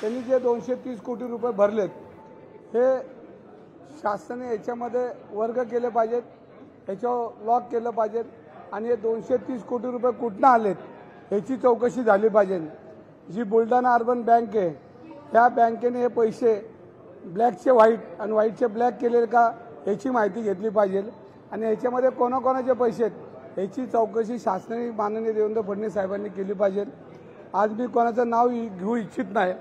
त्यांनी जे 230 कोटी रुपये भरलेत हे शासनाने याच्यामध्ये वर्ग केले पाहिजेत, याच्यावर लॉक केलं पाहिजे आणि हे 230 कोटी रुपये कुठनं आलेत याची चौकशी झाली पाहिजे। जी बुलढाणा अर्बन बँक आहे त्या बँकेने हे पैसे ब्लॅकचे व्हाईट आणि व्हाईटचे ब्लॅक केले का याची माहिती घेतली पाहिजे आणि याच्यामध्ये कोणाकोणाचे पैसे आहेत याची चौकशी शासनाने माननीय देवेंद्र फडणवीस साहेबांनी केली पाहिजे। आज मी कोणाचं नाव घेऊ इच्छित नाही।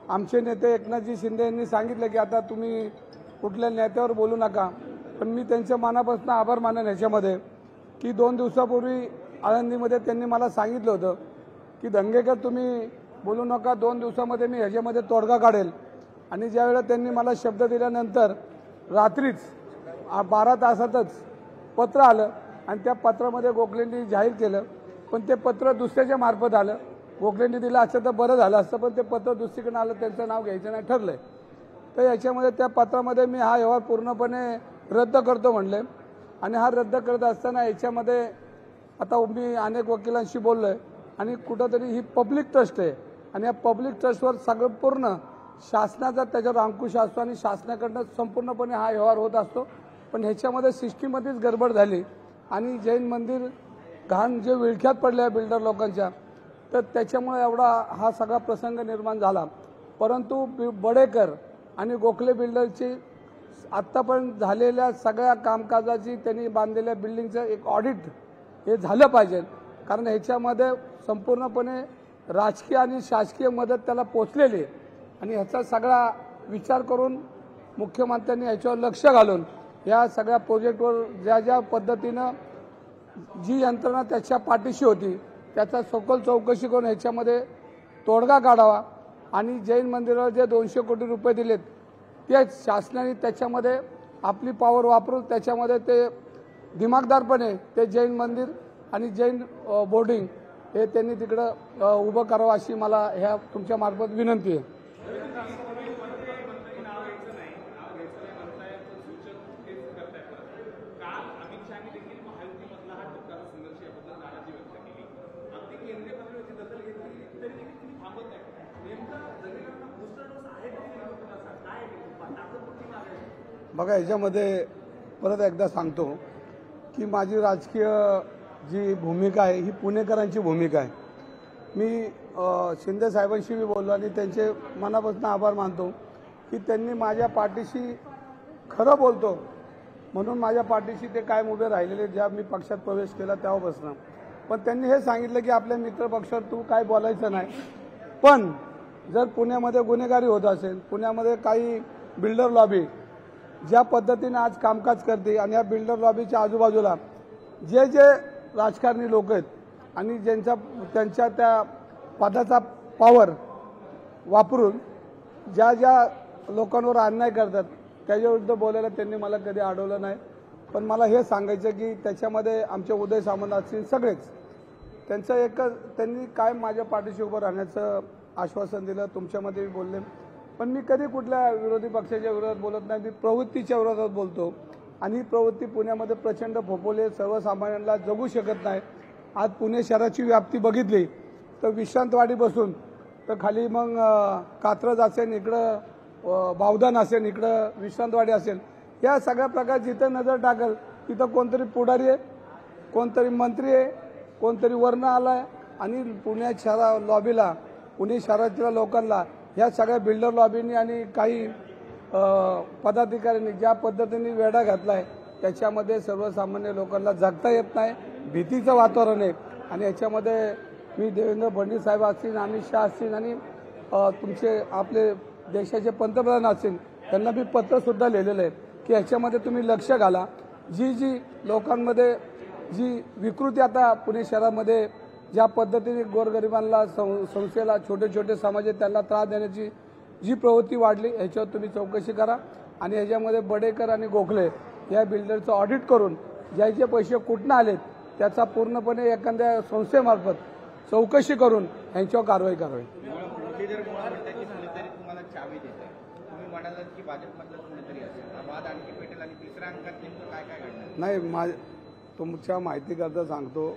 आमचे नेते एकनाथजी शिंदे यांनी सांगितलं की आता तुम्ही कुठल्या नेत्यावर बोलू नका, पण मी त्यांच्या मनापासून आभार मानेन याच्यामध्ये की 2 दिवसापूर्वी आळंदीमध्ये त्यांनी मला सांगितलं होतं की दंगेकर तुम्ही बोलू नका, 2 दिवसामध्ये मी ह्याच्यामध्ये तोडगा काढेल। आणि ज्यावेळेला त्यांनी मला शब्द दिल्यानंतर रात्रीच 12 तासातच पत्र आलं आणि त्या पत्रामध्ये गोखलेंनी जाहीर केलं, पण ते पत्र दुसऱ्याच्या मार्फत आलं। गोखलेंनी दिलं असतं तर बरं झालं असतं, पण ते पत्र दुसरीकडे आलं, त्यांचं नाव घ्यायचं नाही ठरलंय। तर याच्यामध्ये त्या पत्रामध्ये मी हा व्यवहार पूर्णपणे रद्द करतो म्हणले आणि हा रद्द करत असताना याच्यामध्ये आता मी अनेक वकिलांशी बोललोय आणि कुठंतरी ही पब्लिक ट्रस्ट आहे आणि या पब्लिक ट्रस्टवर सगळं पूर्ण शासनाचा त्याच्यावर अंकुश असतो आणि शासनाकडनं संपूर्णपणे हा व्यवहार होत असतो। पण ह्याच्यामध्ये सिस्टीममध्येच गडबड झाली आणि जैन मंदिर घाण जे विळख्यात पडले बिल्डर लोकांच्या, तर त्याच्यामुळे एवढा हा सगळा प्रसंग निर्माण झाला। परंतु बडेकर आणि गोखले बिल्डरची आत्तापर्यंत झालेल्या सगळ्या कामकाजाची त्यांनी बांधलेल्या बिल्डिंगचं एक ऑडिट हे झालं पाहिजे, कारण ह्याच्यामध्ये संपूर्णपणे राजकीय आणि शासकीय मदत त्याला पोचलेली आहे आणि ह्याचा सगळा विचार करून मुख्यमंत्र्यांनी याच्यावर लक्ष घालून या सगळ्या प्रोजेक्टवर ज्या पद्धतीनं जी यंत्रणा त्याच्या पाठीशी होती त्याचा सखोल चौकशी करून ह्याच्यामध्ये तोडगा काढावा आणि जैन मंदिराला जे 200 कोटी रुपये दिलेत ते शासनाने त्याच्यामध्ये आपली पॉवर वापरून त्याच्यामध्ये ते दिमागदारपणे ते जैन मंदिर आणि जैन बोर्डिंग हे त्यांनी तिकडं उभं करावं अशी मला ह्या तुमच्या मार्फत विनंती आहे। बघा, याच्यामध्ये परत एकदा सांगतो की माझी राजकीय जी भूमिका आहे ही पुणेकरांची भूमिका आहे। मी शिंदे साहेबांशी मी बोललो आणि त्यांचे मनापासून आभार मानतो की त्यांनी माझ्या पाठीशी खरं बोलतो म्हणून माझ्या पाठीशी ते कायम उभे राहिलेले ज्या मी पक्षात प्रवेश केला तेव्हापासून। पण त्यांनी हे सांगितलं की आपल्या मित्र पक्षावर तू काय बोलायचं नाही, पण जर पुण्यामध्ये गुन्हेगारी होत असेल, पुण्यामध्ये काही बिल्डर लॉबी ज्या पद्धतीने आज कामकाज करते आणि या बिल्डर लॉबीच्या आजूबाजूला जे जे राजकारणी लोक आहेत आणि त्यांच्या त्या पदाचा पॉवर वापरून ज्या ज्या लोकांवर अन्याय करतात त्याच्याविरुद्ध बोलायला त्यांनी मला कधी अडवलं नाही। पण मला हे सांगायचं की त्याच्यामध्ये आमचे उदय सामंत असतील सगळेच त्यांचं त्यांनी कायम माझ्या पाठीशी उभं राहण्याचं आश्वासन दिलं, तुमच्यामध्ये बोलले। पण मी कधी कुठल्या विरोधी पक्षाच्या विरोधात बोलत नाही, मी प्रवृत्तीच्या विरोधात बोलतो आणि ही प्रवृत्ती पुण्यामध्ये प्रचंड फोफवली, सर्वसामान्यांना जगू शकत नाही। आज पुणे शहराची व्याप्ती बघितली तर विश्रांतवाडी बसून तर खाली मग कात्रज असेल, इकडं बावधन असेल, इकडं विश्रांतवाडी असेल, या सगळ्या प्रकार जिथं नजर टाकल तिथं कोणतरी पुढारी आहे, कोणतरी मंत्री आहे, कोणतरी वर्ण आलाय आणि पुणे शहरा लॉबीला पुणे शहरातल्या लोकांना ह्या सगळ्या बिल्डर लॉबींनी आणि काही पदाधिकाऱ्यांनी ज्या पद्धतीने वेढा घातलाय त्याच्यामध्ये सर्वसामान्य लोकांना जगता येत नाही, भीतीचं वातावरण आहे। आणि याच्यामध्ये मी देवेंद्र फडणवीस साहेब असतील, अमित शहा असतील आणि तुमचे आपले देशाचे पंतप्रधान असतील त्यांना मी पत्रसुद्धा लिहिलेलं आहे की याच्यामध्ये तुम्ही लक्ष घाला। जी लोकांमध्ये जी विकृती आता पुणे शहरामध्ये ज्या पद्धतीने गोरगरिबांना संस्थेला छोटे छोटे समाज त्यांना त्रास देण्याची जी प्रवृत्ती वाढली ह्याच्यावर तुम्ही चौकशी करा आणि ह्याच्यामध्ये बडेकर आणि गोखले या बिल्डरचं ऑडिट करून ज्याचे पैसे कुठून आलेत त्याचा पूर्णपणे एखाद्या संस्थेमार्फत चौकशी करून यांच्यावर कारवाई करावी। नाही, तुमच्या माहितीकरता सांगतो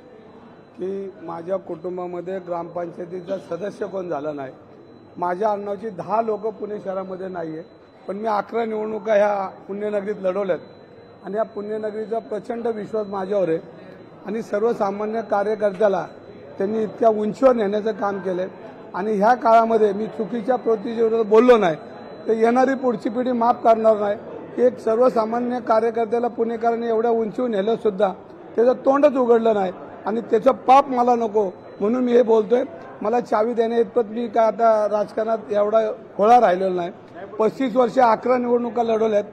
की माझ्या कुटुंबामध्ये ग्रामपंचायतीचा सदस्य कोण झाला नाही माझ्या आडनावाची 10 लोक पुणे शहरामध्ये नाही आहे, पण मी 11 निवडणुका ह्या पुण्यनगरीत लढवल्यात आणि या पुण्यनगरीचा प्रचंड विश्वास माझ्यावर आहे आणि सर्वसामान्य कार्यकर्त्याला त्यांनी इतक्या उंचीवर नेण्याचं काम केलं आणि ह्या काळामध्ये मी चुकीच्या प्रवृत्तीच्या विरोधात बोललो नाही तर येणारी पुढची पिढी माफ करणार नाही की एक सर्वसामान्य कार्यकर्त्याला पुणेकरांनी एवढ्या उंचीवर नेलं सुद्धा त्याचं तोंडच उघडलं नाही आणि त्याचं पाप मला नको म्हणून मी हे बोलतोय। मला चावी देण्या इतपत मी काय आता राजकारणात एवढा खोळा राहिलेला नाही। 35 वर्ष 11 निवडणुका लढवल्यात,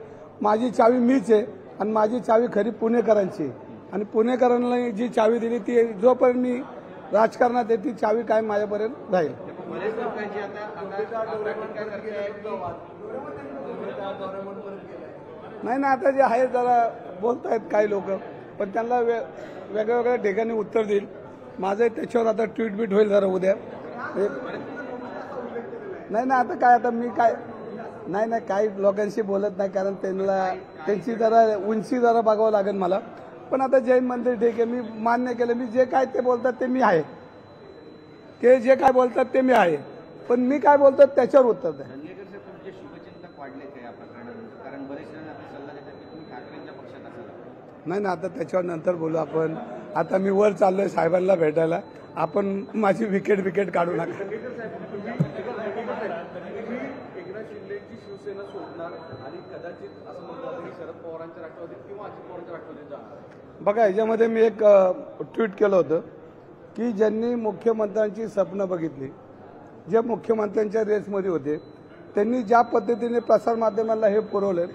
माझी चावी मीच आहे आणि माझी चावी खरी पुणेकरांची आणि पुणेकरांना जी चावी दिली ती जोपर्यंत मी राजकारणात आहे ती चावी काय माझ्यापर्यंत राहील। नाही आता जे आहे जरा बोलतायत काही लोक, पण त्यांना वेगवेगळ्या ठिकाणी उत्तर देईल। माझं त्याच्यावर आता ट्विट बीट होईल जरा उद्या। नाही आता काय आता मी काय नाही काही लोकांशी बोलत नाही कारण त्यांची जरा उंची जरा बघावं लागेल मला। पण आता जैन मंदिर ठीक आहे, मी मान्य केलं, मी जे काय ते बोलतात ते मी आहे, ते जे काय बोलतात ते मी आहे, पण मी काय बोलतो त्याच्यावर उत्तर द्या। नाही आता त्याच्यावर नंतर बोलू आपण। आता मी वर चाललोय साहेबांना भेटायला, आपण माझी विकेट काढू नका। एकनाथ शिंदेची शिवसेना सोडणार आणि कदाचित असं म्हणतात की शरद पवारांच्या राष्ट्रवादीत किंवा अजित पवारांच्या राष्ट्रवादीत जाणार। बघा याच्यामध्ये मी एक ट्विट केलं होतं की ज्यांनी मुख्यमंत्र्यांची स्वप्न बघितली, जे मुख्यमंत्र्यांच्या रेसमध्ये होते, त्यांनी ज्या पद्धतीने प्रसारमाध्यमांना हे पुरवलं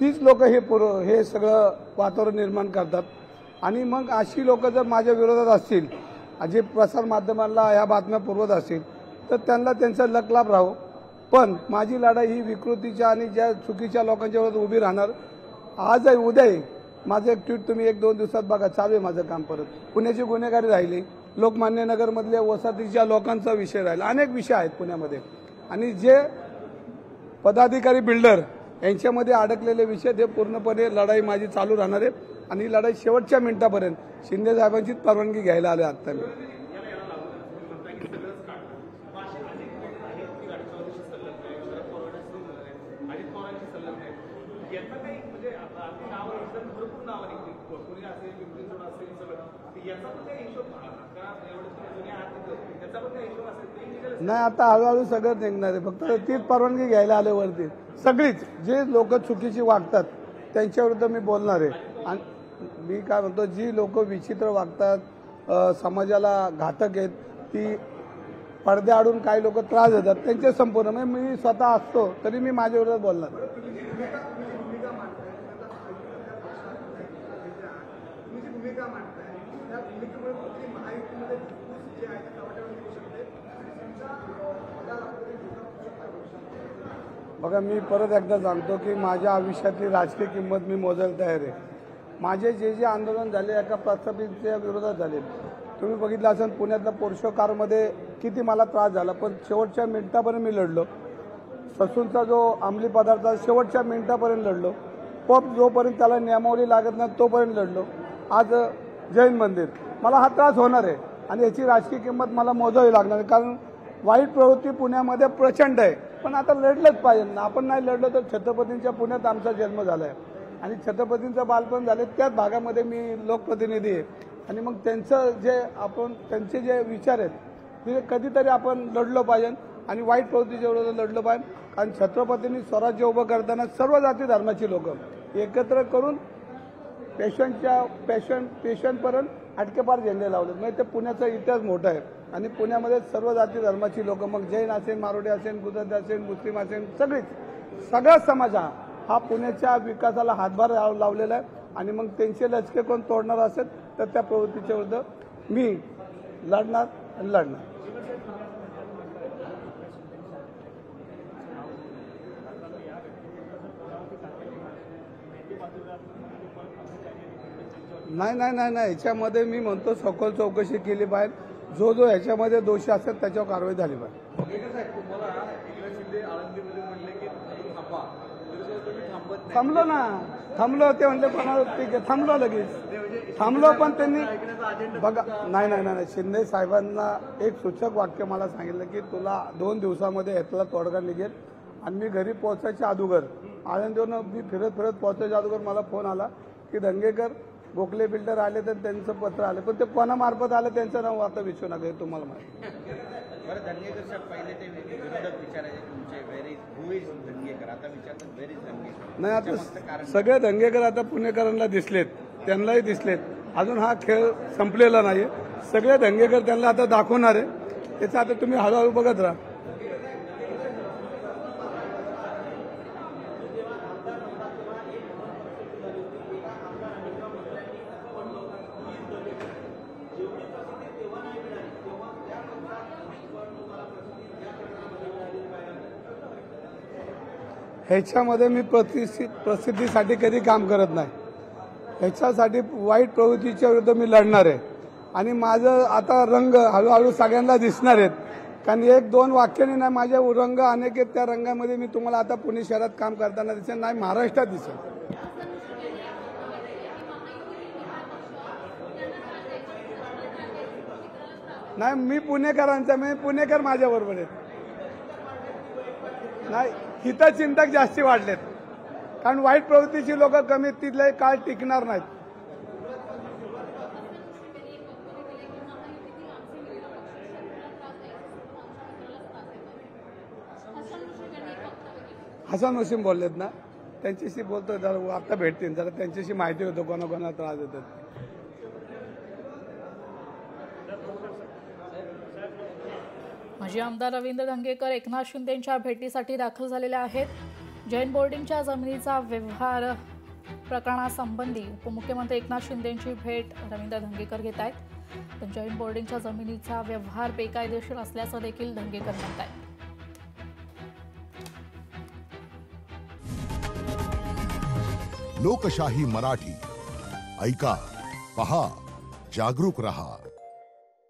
तीच लोक हे सगळं वातावरण निर्माण करतात आणि मग अशी लोक जर माझ्या विरोधात असतील, जे प्रसारमाध्यमांना ह्या बातम्या पुरवत असतील तर त्यांना त्यांचा लकलाभ राहो। पण माझी लढाई ही विकृतीच्या आणि ज्या चुकीच्या लोकांच्या विरोधात उभी राहणार। आज आहे उद्या आहे। माझं एक ट्विट तुम्ही 1-2 दिवसात बघा, चालू आहे माझं काम परत। पुण्याची गुन्हेगारी राहिली, लोकमान्य नगरमधल्या वसाहतीच्या लोकांचा विषय राहिला, अनेक विषय आहेत पुण्यामध्ये आणि जे पदाधिकारी बिल्डर यांच्यामध्ये अडकलेले विषय ते पूर्णपणे लढाई माझी चालू राहणार आहे आणि ही लढाई शेवटच्या मिनिटापर्यंत शिंदे साहेबांचीच परवानगी घ्यायला आले आता मी। नाही आता हळूहळू सगळं निघणार आहे, फक्त तीच परवानगी घ्यायला आले वरती। सगळीच जे लोक चुकीची वागतात त्यांच्याविरुद्ध मी बोलणार आहे आणि मी काय म्हणतो जी लोक विचित्र वागतात, समाजाला घातक आहेत, ती पडद्याआडून काही लोक त्रास देतात त्यांचे संपूर्ण म्हणजे मी स्वतः असतो तरी मी माझ्या विरोधात बोलणार। बघा मी परत एकदा सांगतो की माझ्या आयुष्यातली राजकीय किंमत मी मोजायला तयार आहे। माझे जे आंदोलन झाले एका प्रस्थापितच्या विरोधात झाले, तुम्ही बघितलं असेल पुण्यातल्या पोर्शो कारमध्ये किती मला त्रास झाला, पण शेवटच्या मिनिटापर्यंत मी लढलो। ससूनचा जो अंमली पदार्थ शेवटच्या मिनिटापर्यंत लढलो, पब जोपर्यंत त्याला नियमावली लागत नाही तोपर्यंत लढलो। आज जैन मंदिर, मला हा त्रास होणार आहे आणि याची राजकीय किंमत मला मोजावी लागणार आहे कारण वाईट प्रवृत्ती पुण्यामध्ये प्रचंड आहे, पण आता लढलंच पाहिजे ना। आपण नाही लढलो तर छत्रपतींच्या पुण्यात आमचा जन्म झाला आहे आणि छत्रपतींचं बालपण झाले त्याच भागामध्ये मी लोकप्रतिनिधी आहे आणि मग त्यांचे जे विचार आहेत ते कधीतरी आपण लढलो पाहिजे आणि वाईट प्रवृत्तीच्या विरोधात लढलं पाहिजे कारण छत्रपतींनी स्वराज्य उभं करताना सर्व जाती धर्माची लोक एकत्र करून पेशंटपर्यंत अटकेपार झेंडे लावले। म्हणजे ते पुण्याचा इतिहास मोठा आहे आणि पुण्यामध्ये सर्व जाती धर्माची लोक, मग जैन असेल, मारोडी असेल, गुजराती असेल, मुस्लिम असेल, सगळा समाज हा पुण्याच्या विकासाला हातभार लावलेला आहे आणि मग त्यांचे लचके कोण तोडणार असेल तर त्या प्रवृत्तीच्या विरुद्ध मी लढणार। नाही ह्याच्यामध्ये मी म्हणतो सखोल चौकशी केली पाहिजे, जो ह्याच्यामध्ये दोषी असेल त्याच्यावर कारवाई झाली पाहिजे। थांबलो ते म्हणले कोणाला थांबलो लगेच। थांबलो पण त्यांनी बघा नाही शिंदे साहेबांना एक सूचक वाक्य मला सांगितलं की तुला 2 दिवसामध्ये यातला तोडगा निघेल आणि मी घरी पोहोचायच्या अगोदर आळंदीवरून मी फिरत पोहोचायच्या अगोदर मला फोन आला की दंगेकर गोखले बिल्डर आले तर त्यांचं पत्र आलं पण ते कोणामार्फत आलं त्यांचं नाव आता विचारू नका हे तुम्हाला माहिती. बरं दंगेकर साहेब पहिले ते विरोधक विचारायचे तुमचे where is who is Dhangekar, आता विचारतात व्हेर इज दंगेकर. नाही आता सगळे दंगेकर आता पुणेकरांना दिसलेत, त्यांनाही दिसलेत. अजून हा खेळ संपलेला नाही. सगळे दंगेकर त्यांना आता दाखवणार आहे. त्याचं आता तुम्ही हळूहळू बघत राहा. ह्याच्यामध्ये मी प्रसिद्धीसाठी कधी काम करत नाही. ह्याच्यासाठी वाईट प्रवृत्तीच्या विरुद्ध मी लढणार आहे आणि माझं आता रंग हळूहळू सगळ्यांना दिसणार आहेत. कारण 1-2 वाक्याने नाही माझे रंग अनेक आहेत. त्या रंगामध्ये मी तुम्हाला आता पुणे शहरात काम करताना दिसेल, नाही महाराष्ट्रात दिसेल. नाही मी पुणेकरांचा, मी पुणेकर माझ्याबरोबर आहेत. नाही हितचिंतक जास्ती वाढलेत कारण वाईट प्रवृत्तीची लोक कमी, तिथले काळ टिकणार नाहीत. हसन वसीम बोललेत ना, त्यांच्याशी बोलतो जरा आता भेटतील, जरा त्यांच्याशी माहिती होतं कोणाकोणाला त्रास देतात. माजी आमदार रवींद्र धंगेकर एकनाथ शिंदेंच्या भेटीसाठी दाखल झालेले आहेत. जैन बोर्डिंगच्या जमिनीचा व्यवहार प्रकरणासंबंधी उपमुख्यमंत्री एकनाथ शिंदेंची भेट रवींद्र धंगेकर घेत आहेत. जैन बोर्डिंगच्या जमिनीचा व्यवहार बेकायदेशीर असल्याचं देखील धंगेकर म्हणत आहेत. लोकशाही मराठी ऐका, पहा, जागरूक रहा.